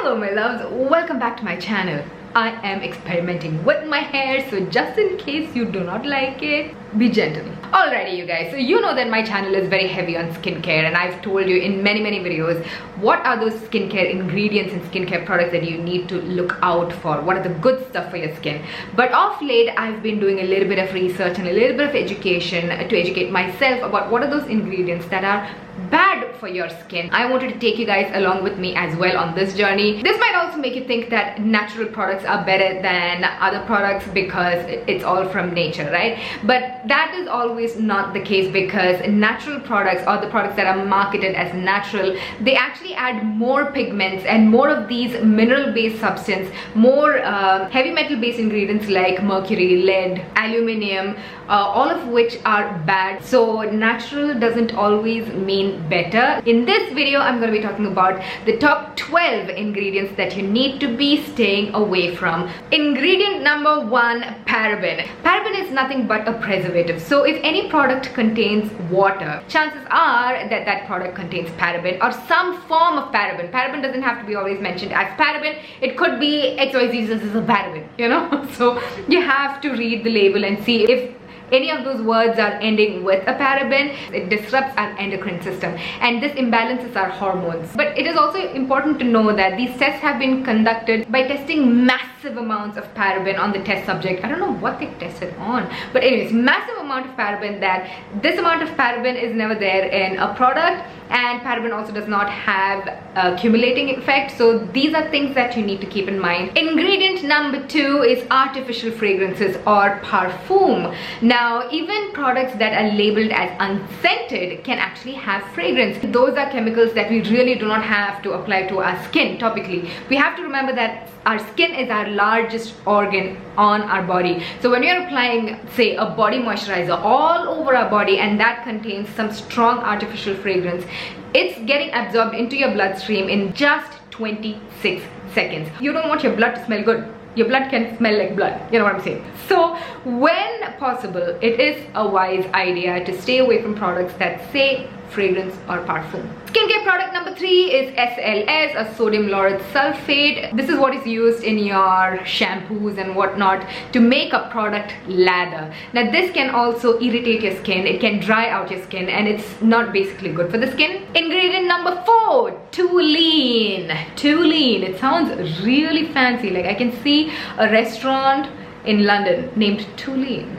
Hello my loves, welcome back to my channel. I am experimenting with my hair, so just in case you do not like it, be gentle. Alrighty you guys, so you know that my channel is very heavy on skincare, and I've told you in many videos what are those skincare ingredients and skincare products that you need to look out for. What are the good stuff for your skin? But of late I've been doing a little bit of research and a little bit of education to educate myself about what are those ingredients that are bad for your skin. I wanted to take you guys along with me as well on this journey. This might also make you think that natural products are better than other products because it's all from nature, right? But that is always not the case, because natural products, or the products that are marketed as natural, they actually add more pigments and more of these mineral based substance, more heavy metal based ingredients like mercury, lead, aluminium, all of which are bad. So natural doesn't always mean better. In this video I'm going to be talking about the top 12 ingredients that you need to be staying away from. Ingredient number 1, paraben. Paraben is nothing but a preservative. So if any product contains water, chances are that that product contains paraben or some form of paraben. Paraben doesn't have to be always mentioned as paraben. It could be XYZ, this is a paraben, you know. So you have to read the label and see if any of those words are ending with a paraben. It disrupts our endocrine system and this imbalances our hormones. But it is also important to know that these tests have been conducted by testing massive amounts of paraben on the test subject. I don't know what they tested on, but anyways, massive amount of paraben, that this amount of paraben is never there in a product, and paraben also does not have a accumulating effect. So these are things that you need to keep in mind. Ingredient number 2 is artificial fragrances or parfum. Now, even products that are labeled as unscented can actually have fragrance. Those are chemicals that we really do not have to apply to our skin topically. We have to remember that our skin is our largest organ on our body. So when you're applying, say, a body moisturizer all over our body and that contains some strong artificial fragrance, it's getting absorbed into your bloodstream in just 26 seconds. You don't want your blood to smell good. Your blood can smell like blood, you know what I'm saying? So when possible, it is a wise idea to stay away from products that say fragrance or parfum. Skincare product number 3 is SLS, a sodium lauryl sulfate. This is what is used in your shampoos and whatnot to make a product lather. Now this can also irritate your skin, it can dry out your skin, and it's not basically good for the skin. Ingredient number 4, toluene. Toluene, it sounds really fancy. Like I can see a restaurant in London named Toluene.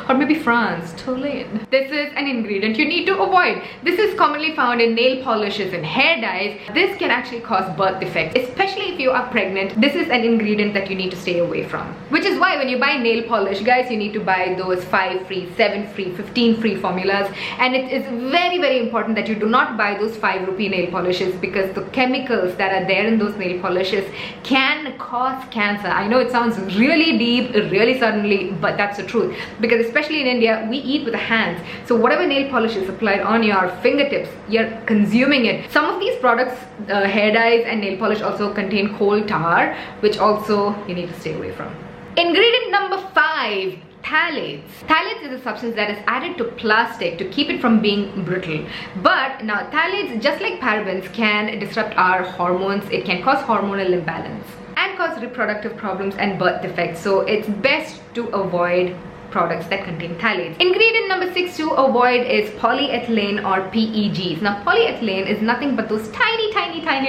Or maybe France, toluene. This is an ingredient you need to avoid. This is commonly found in nail polishes and hair dyes. This can actually cause birth defects, especially if you are pregnant. This is an ingredient that you need to stay away from. Which is why when you buy nail polish, guys, you need to buy those 5 free, 7 free, 15 free formulas. And it is very important that you do not buy those 5 rupee nail polishes, because the chemicals that are there in those nail polishes can cause cancer. I know it sounds really deep, really suddenly, but that's the truth. Because especially in India, we eat with the hands. So whatever nail polish is applied on your fingertips, you're consuming it. Some of these products, hair dyes and nail polish, also contain coal tar, which also you need to stay away from. Ingredient number 5, Pallets. Pallets is a substance that is added to plastic to keep it from being brittle. But now phthalates, just like parabens, can disrupt our hormones. It can cause hormonal imbalance and cause reproductive problems and birth defects. So it's best to avoid products that contain phthalates. Ingredient number 6 to avoid is polyethylene or PEGs. Now polyethylene is nothing but those tiny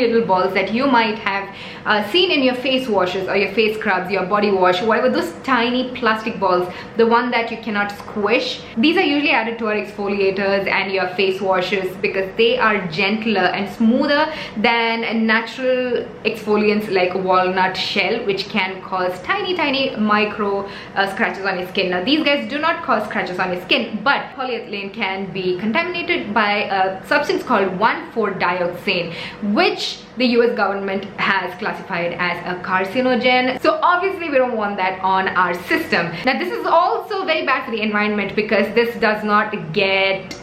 little balls that you might have seen in your face washes or your face scrubs, your body wash, whatever, those tiny plastic balls, the one that you cannot squish. These are usually added to our exfoliators and your face washes because they are gentler and smoother than natural exfoliants like walnut shell, which can cause tiny micro scratches on your skin. Now these guys do not cause scratches on your skin, but polyethylene can be contaminated by a substance called 1,4-dioxane, which the US government has classified as a carcinogen. So obviously we don't want that on our system. Now this is also very bad for the environment because this does not get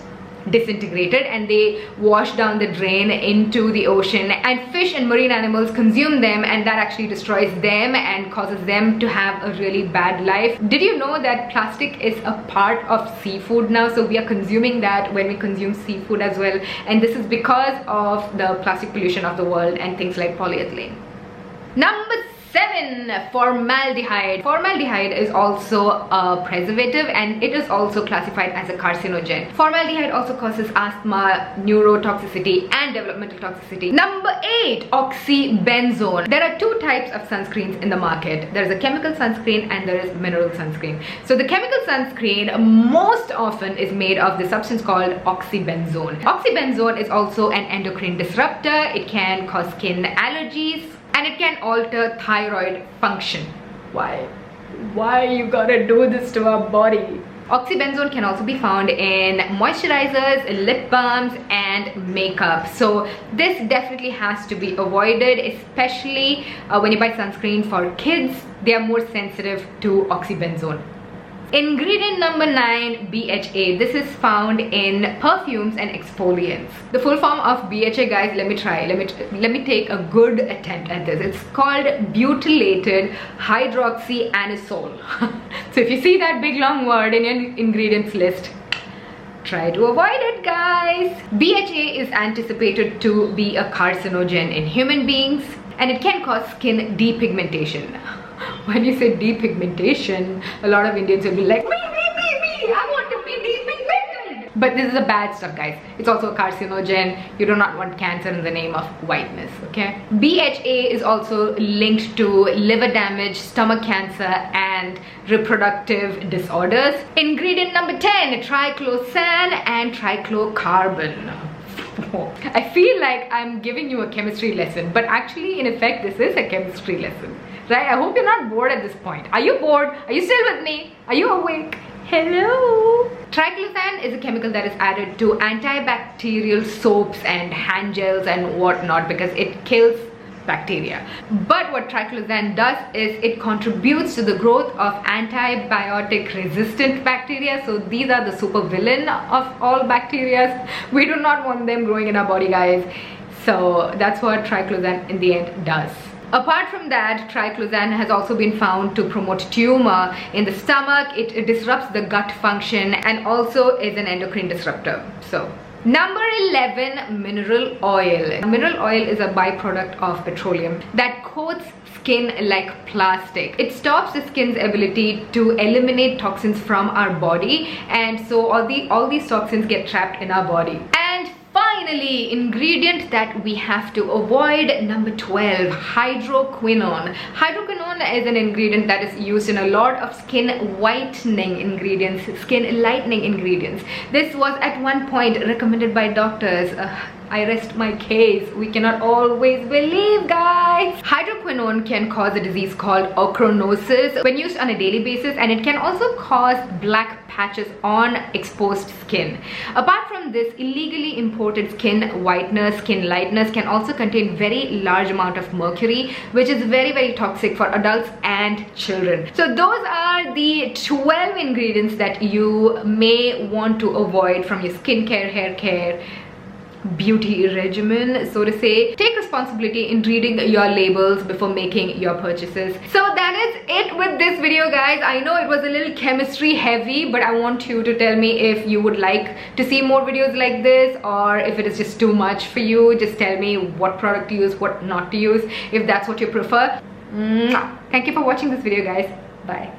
disintegrated and they wash down the drain into the ocean, and fish and marine animals consume them, and that actually destroys them and causes them to have a really bad life. Did you know that plastic is a part of seafood now? So we are consuming that when we consume seafood as well, and this is because of the plastic pollution of the world and things like polyethylene. Number 7, formaldehyde. Formaldehyde is also a preservative and it is also classified as a carcinogen. Formaldehyde also causes asthma, neurotoxicity and developmental toxicity. Number 8, oxybenzone. There are 2 types of sunscreens in the market. There is a chemical sunscreen and there is mineral sunscreen. So the chemical sunscreen most often is made of the substance called oxybenzone. Oxybenzone is also an endocrine disruptor. It can cause skin allergies and it can alter thyroid function. Why you gotta do this to our body? Oxybenzone can also be found in moisturizers, lip balms and makeup. So this definitely has to be avoided, especially when you buy sunscreen for kids. They are more sensitive to oxybenzone. Ingredient number 9, BHA. This is found in perfumes and exfoliants. The full form of BHA, guys, let me take a good attempt at this. It's called butylated hydroxyanisole. So if you see that big long word in your ingredients list, try to avoid it, guys. BHA is anticipated to be a carcinogen in human beings and it can cause skin depigmentation. When you say depigmentation, a lot of Indians will be like, me, I want to be depigmented. But this is a bad stuff, guys. It's also a carcinogen. You do not want cancer in the name of whiteness, okay? BHA is also linked to liver damage, stomach cancer, and reproductive disorders. Ingredient number 10, triclosan and triclocarbon. I feel like I'm giving you a chemistry lesson, but actually in effect this is a chemistry lesson, right? I hope you're not bored at this point. Are you bored? Are you still with me? Are you awake? Hello. Triclosan is a chemical that is added to antibacterial soaps and hand gels and whatnot because it kills bacteria. But what triclosan does is it contributes to the growth of antibiotic resistant bacteria. So these are the super villain of all bacteria. We do not want them growing in our body, guys. So that's what triclosan in the end does. Apart from that, triclosan has also been found to promote tumor in the stomach. It disrupts the gut function and also is an endocrine disruptor. So number 11, mineral oil. Mineral oil is a byproduct of petroleum that coats skin like plastic. It stops the skin's ability to eliminate toxins from our body, and so all these toxins get trapped in our body. And finally, ingredient that we have to avoid, number 12, hydroquinone. Hydroquinone is an ingredient that is used in a lot of skin whitening ingredients, skin lightening ingredients. This was at one point recommended by doctors. I rest my case. We cannot always believe, guys. Hydroquinone can cause a disease called ochronosis when used on a daily basis, and it can also cause black patches on exposed skin. Apart from this, illegally imported skin whiteners, skin lighteners can also contain very large amount of mercury, which is very, very toxic for adults and children. So those are the 12 ingredients that you may want to avoid from your skincare, hair care, beauty regimen, so to say. Take responsibility in reading your labels before making your purchases. So that is it with this video, guys. I know it was a little chemistry heavy, but I want you to tell me if you would like to see more videos like this, or if it is just too much for you. Just tell me what product to use, what not to use, if that's what you prefer. Thank you for watching this video, guys. Bye.